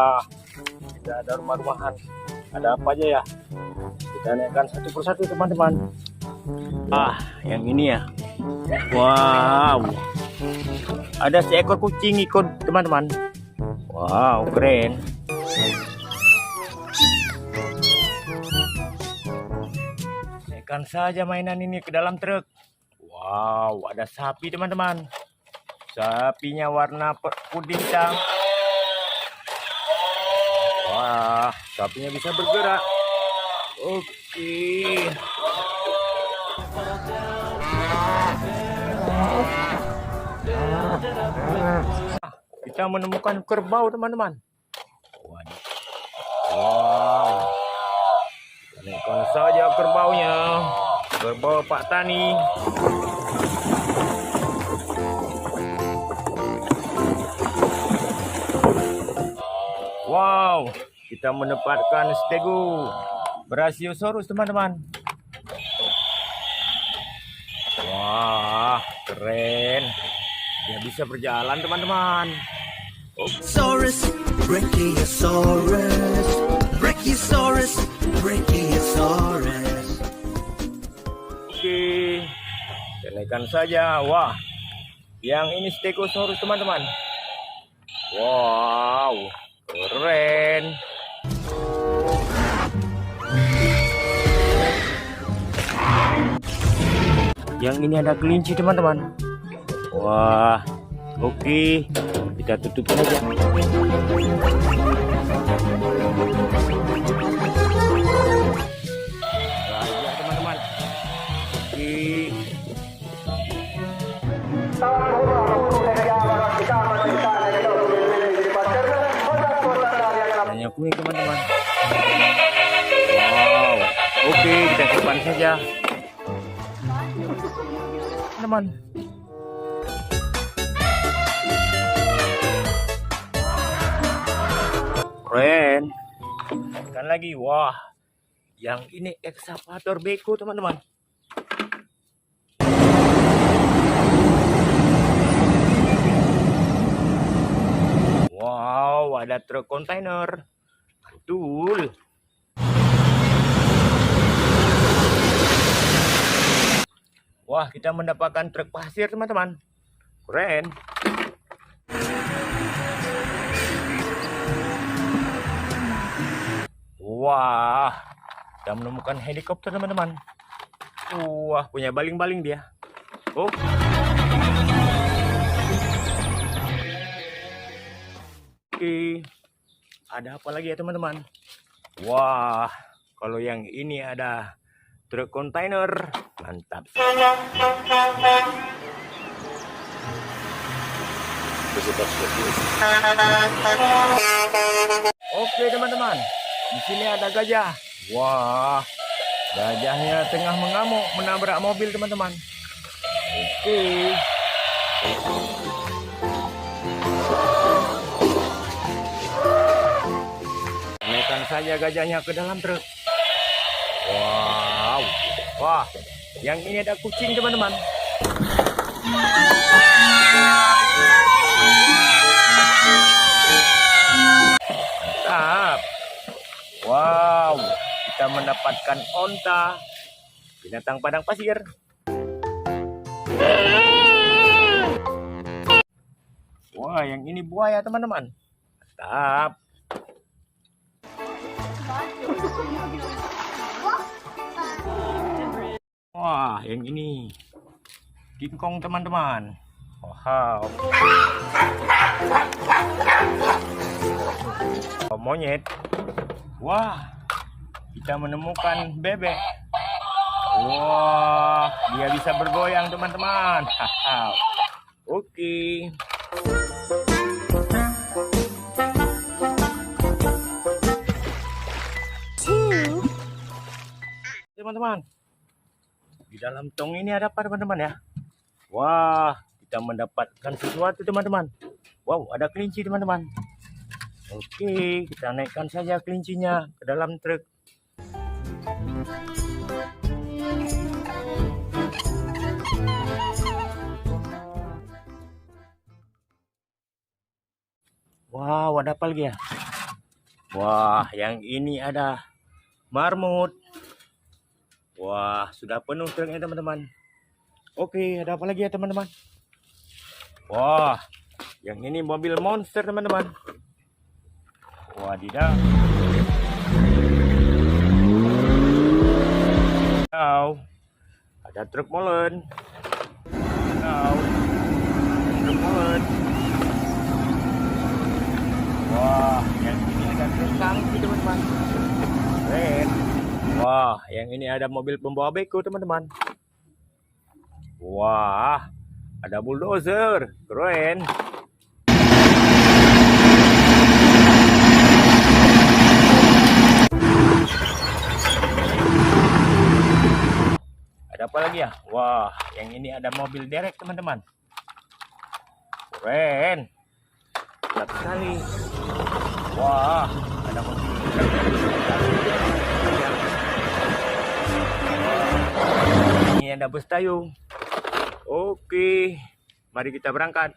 Wah, tidak ada rumah-rumahan. Ada apa aja ya? Kita naikkan satu persatu teman-teman. Yang ini ya. Wow, ada seekor kucing ikut teman-teman. Wow, keren. Naikkan saja mainan ini ke dalam truk. Wow, ada sapi teman-teman. Sapinya warna puding hitam. Wah, sapinya bisa bergerak. Oke. Kita menemukan kerbau teman-teman. Wow. Naikkan saja kerbaunya. Kerbau Pak Tani. Wow, kita mendapatkan stego Brachiosaurus teman-teman. Wah, keren. Dia bisa berjalan teman-teman. Saurus, Brachiosaurus, Brachiosaurus, Brachiosaurus. Oke, kita naikkan saja. Wah, yang ini Stegosaurus teman-teman. Wow, keren. Yang ini ada kelinci teman-teman. Wah, oke, kita tutup saja. Raja teman-teman. Oke. Hanya kuning teman-teman. Wow, oke, kita simpan saja teman. Keren. Kan lagi, wah, yang ini ekskavator beko teman-teman. Wow, ada truk kontainer. Betul. Wah, kita mendapatkan truk pasir teman-teman. Keren. Wah, kita menemukan helikopter teman-teman. Wah, punya baling-baling dia. Oh. Oke, ada apa lagi ya teman-teman? Wah, kalau yang ini ada truk kontainer. Mantap. Oke teman-teman, di sini ada gajah. Wah, gajahnya tengah mengamuk menabrak mobil teman-teman. Oke. Naikkan saja gajahnya ke dalam truk. Wow. Wah, yang ini ada kucing teman-teman. Mantap. Wow, kita mendapatkan onta, binatang padang pasir. Wah, yang ini buaya teman-teman. Mantap. Wah, yang ini King Kong teman-teman. Wow. Monyet. Wah, kita menemukan bebek. Wah, dia bisa bergoyang teman-teman. Oke. Teman-teman, di dalam tong ini ada apa teman-teman ya? Wah, kita mendapatkan sesuatu teman-teman. Wow, ada kelinci teman-teman. Oke, kita naikkan saja kelincinya ke dalam truk. Wow, ada apa lagi ya? Wah, yang ini ada marmut. Wah, sudah penuh truknya teman-teman. Oke, ada apa lagi ya teman-teman? Wah, yang ini mobil monster teman-teman. Wadidaw. Ada truk molen. Truk molen. Wah, yang ini ada truk tangki teman-teman. Keren. Wah, yang ini ada mobil pembawa beko teman-teman. Wah, ada bulldozer. Keren. Ada apa lagi ya? Wah, yang ini ada mobil derek teman-teman. Keren. Mantap sekali. Wah, ada mobil derek. Ini ada bus tayung. Oke, mari kita berangkat.